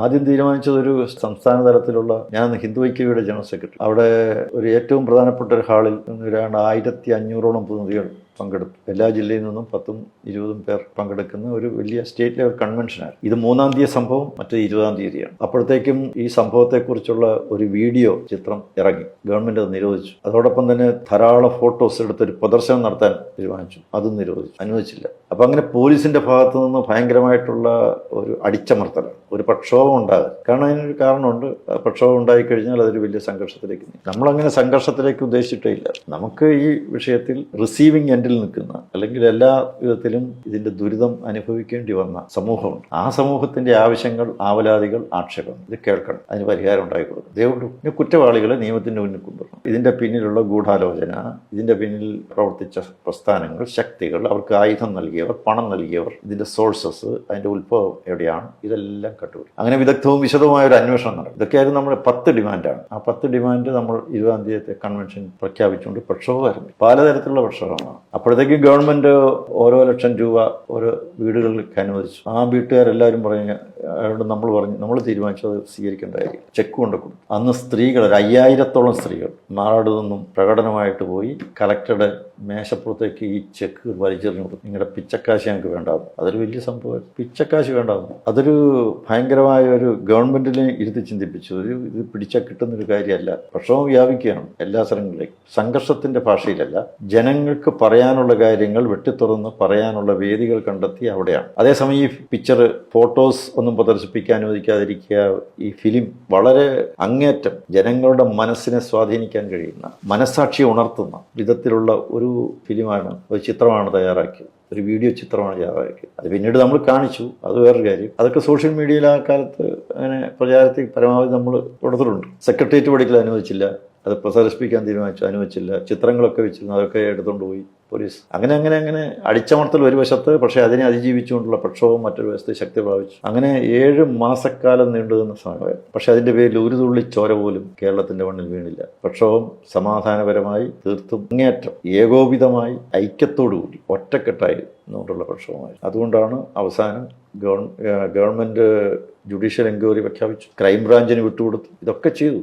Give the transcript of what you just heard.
ആദ്യം തീരുമാനിച്ചത് ഒരു സംസ്ഥാന തലത്തിലുള്ള, ഞാൻ ഹിന്ദു ഐക്യവേദിയുടെ ജനറൽ സെക്രട്ടറി, അവിടെ ഒരു ഏറ്റവും പ്രധാനപ്പെട്ട ഒരു ഹാളിൽ ഏതാണ്ട് 1500ഓളം പ്രതിനിധികൾ പങ്കെടുത്തു. എല്ലാ ജില്ലയിൽ നിന്നും 10-20 പേർ പങ്കെടുക്കുന്ന ഒരു വലിയ സ്റ്റേറ്റ് ലെവൽ കൺവെൻഷനാണ്. ഇത് 3-ാം തീയതി സംഭവം, മറ്റേ 20-ാം തീയതിയാണ്. അപ്പോഴത്തേക്കും ഈ സംഭവത്തെക്കുറിച്ചുള്ള ഒരു വീഡിയോ ചിത്രം ഇറങ്ങി. ഗവൺമെന്റ് അത് നിരോധിച്ചു. അതോടൊപ്പം തന്നെ ധാരാളം ഫോട്ടോസ് എടുത്തൊരു പ്രദർശനം നടത്താൻ തീരുമാനിച്ചു. അതും നിരോധിച്ചു, അനുവദിച്ചില്ല. അപ്പം അങ്ങനെ പോലീസിന്റെ ഭാഗത്തു നിന്ന് ഭയങ്കരമായിട്ടുള്ള ഒരു അടിച്ചമർത്തലാണ്, ഒരു പ്രക്ഷോഭം ഉണ്ടാകുക. കാരണം അതിനൊരു കാരണമുണ്ട്. പ്രക്ഷോഭം ഉണ്ടായിക്കഴിഞ്ഞാൽ അതൊരു വലിയ സംഘർഷത്തിലേക്ക് നീങ്ങും. നമ്മളങ്ങനെ സംഘർഷത്തിലേക്ക് ഉദ്ദേശിച്ചിട്ടേ ഇല്ല. നമുക്ക് ഈ വിഷയത്തിൽ റിസീവിംഗ് എൻഡിൽ നിൽക്കുന്ന, അല്ലെങ്കിൽ എല്ലാ വിധത്തിലും ഇതിന്റെ ദുരിതം അനുഭവിക്കേണ്ടി വന്ന സമൂഹമുണ്ട്. ആ സമൂഹത്തിന്റെ ആവശ്യങ്ങൾ, ആവലാതികൾ, ആക്ഷേപം ഇത് കേൾക്കണം, അതിന് പരിഹാരം ഉണ്ടാക്കി കൊടുക്കണം. ദയവുണ്ട് കുറ്റവാളികളെ നിയമത്തിന്റെ മുന്നിൽ കൊണ്ടുവരണം. ഇതിന്റെ പിന്നിലുള്ള ഗൂഢാലോചന, ഇതിന്റെ പിന്നിൽ പ്രവർത്തിച്ച പ്രസ്ഥാനങ്ങൾ, ശക്തികൾ, അവർക്ക് ആയുധം നൽകിയവർ, പണം നൽകിയവർ, ഇതിന്റെ സോഴ്സസ്, അതിന്റെ ഉത്ഭവം എവിടെയാണ്, ഇതെല്ലാം കണ്ടുപിടിക്കും. അങ്ങനെ വിദഗ്ധവും വിശദമായ ഒരു അന്വേഷണം നടക്കും. ഇതൊക്കെയായിരുന്നു നമ്മുടെ 10 ഡിമാൻഡാണ്. ആ 10 ഡിമാൻഡ് നമ്മൾ 20-ാം തീയതി കൺവെൻഷൻ പ്രഖ്യാപിച്ചുകൊണ്ട് പ്രക്ഷോഭം ആരംഭിച്ചു. പലതരത്തിലുള്ള പ്രക്ഷോഭമാണ്. അപ്പോഴത്തേക്കും ഗവൺമെന്റ് ഓരോ ലക്ഷം രൂപ ഓരോ വീടുകളിലേക്ക് അനുവദിച്ചു. ആ വീട്ടുകാരെല്ലാവരും അതുകൊണ്ട് നമ്മൾ തീരുമാനിച്ചത് സ്വീകരിക്കേണ്ടതായിരിക്കും. ചെക്ക് കൊണ്ട് കൊടുത്തു. അന്ന് സ്ത്രീകൾ, ഒരു 5000ഓളം സ്ത്രീകൾ നാട് നിന്നും പ്രകടനമായിട്ട് പോയി കളക്ടറുടെ മേശപ്പുറത്തേക്ക് ഈ ചെക്ക് വലിച്ചെറിഞ്ഞു കൊടുത്തു. നിങ്ങളുടെ പിച്ചക്കാശ് ഞങ്ങൾക്ക് വേണ്ടാവും. അതൊരു വലിയ സംഭവം. പിച്ചക്കാശ് വേണ്ടാവും. അതൊരു ഭയങ്കരമായ ഒരു ഗവൺമെന്റിനെ ഇരുത്തി ചിന്തിപ്പിച്ചു. ഇത് പിടിച്ചാൽ കിട്ടുന്നൊരു കാര്യമല്ല. പ്രക്ഷോഭം വ്യാപിക്കുകയാണ് എല്ലാ സ്ഥലങ്ങളിലേക്കും. സംഘർഷത്തിന്റെ ഭാഷയിലല്ല, ജനങ്ങൾക്ക് പറയാനുള്ള കാര്യങ്ങൾ വെട്ടിത്തുറന്ന് പറയാനുള്ള വേദികൾ കണ്ടെത്തി അവിടെയാണ്. അതേസമയം ഈ പിക്ചർ, ഫോട്ടോസ് ഒന്നും പ്രദർശിപ്പിക്കാൻ അനുവദിക്കാതിരിക്കുക, ഈ ഫിലിം വളരെ അങ്ങേറ്റം ജനങ്ങളുടെ മനസ്സിനെ സ്വാധീനിക്കാൻ കഴിയുന്ന, മനസ്സാക്ഷിയെ ഉണർത്തുന്ന വിധത്തിലുള്ള ഒരു ഫിലിമാണ്, ഒരു ചിത്രമാണ് തയ്യാറാക്കിയത്. ഒരു വീഡിയോ ചിത്രമാണ് തയ്യാറാക്കിയത്. അത് പിന്നീട് നമ്മൾ കാണിച്ചു. അത് വേറൊരു കാര്യം. അതൊക്കെ സോഷ്യൽ മീഡിയയിൽ ആ കാലത്ത് അങ്ങനെ പ്രചാരത്തിൽ പരമാവധി നമ്മൾ കൊടുത്തിട്ടുണ്ട്. സെക്രട്ടേറിയറ്റ് പഠിക്കൽ അനുവദിച്ചില്ല, അത് പ്രദർശിപ്പിക്കാൻ തീരുമാനിച്ചു, അനുവദിച്ചില്ല. ചിത്രങ്ങളൊക്കെ വെച്ചിരുന്നു, അതൊക്കെ എടുത്തുകൊണ്ട് പോയി പോലീസ്. അങ്ങനെ അടിച്ചമർത്തൽ ഒരു വശത്ത്, പക്ഷേ അതിനെ അതിജീവിച്ചുകൊണ്ടുള്ള പ്രക്ഷോഭം മറ്റൊരു വശത്ത് ശക്തി പ്രാപിച്ചു. അങ്ങനെ 7 മാസക്കാലം നീണ്ടുനിന്ന സമയമായിരുന്നു. പക്ഷെ അതിന്റെ പേരിൽ ഒരു തുള്ളി ചോര പോലും കേരളത്തിന്റെ മണ്ണിൽ വീണില്ല. പ്രക്ഷോഭം സമാധാനപരമായി, തീർത്തും അങ്ങേയറ്റം ഏകോപിതമായി, ഐക്യത്തോടുകൂടി, ഒറ്റക്കെട്ടായി നിന്നുകൊണ്ടുള്ള പ്രക്ഷോഭമായി. അതുകൊണ്ടാണ് അവസാനം ഗവൺമെന്റ് ജുഡീഷ്യൽ എൻക്വയറി പ്രഖ്യാപിച്ചു, ക്രൈംബ്രാഞ്ചിന് വിട്ടുകൊടുത്തു. ഇതൊക്കെ ചെയ്തു.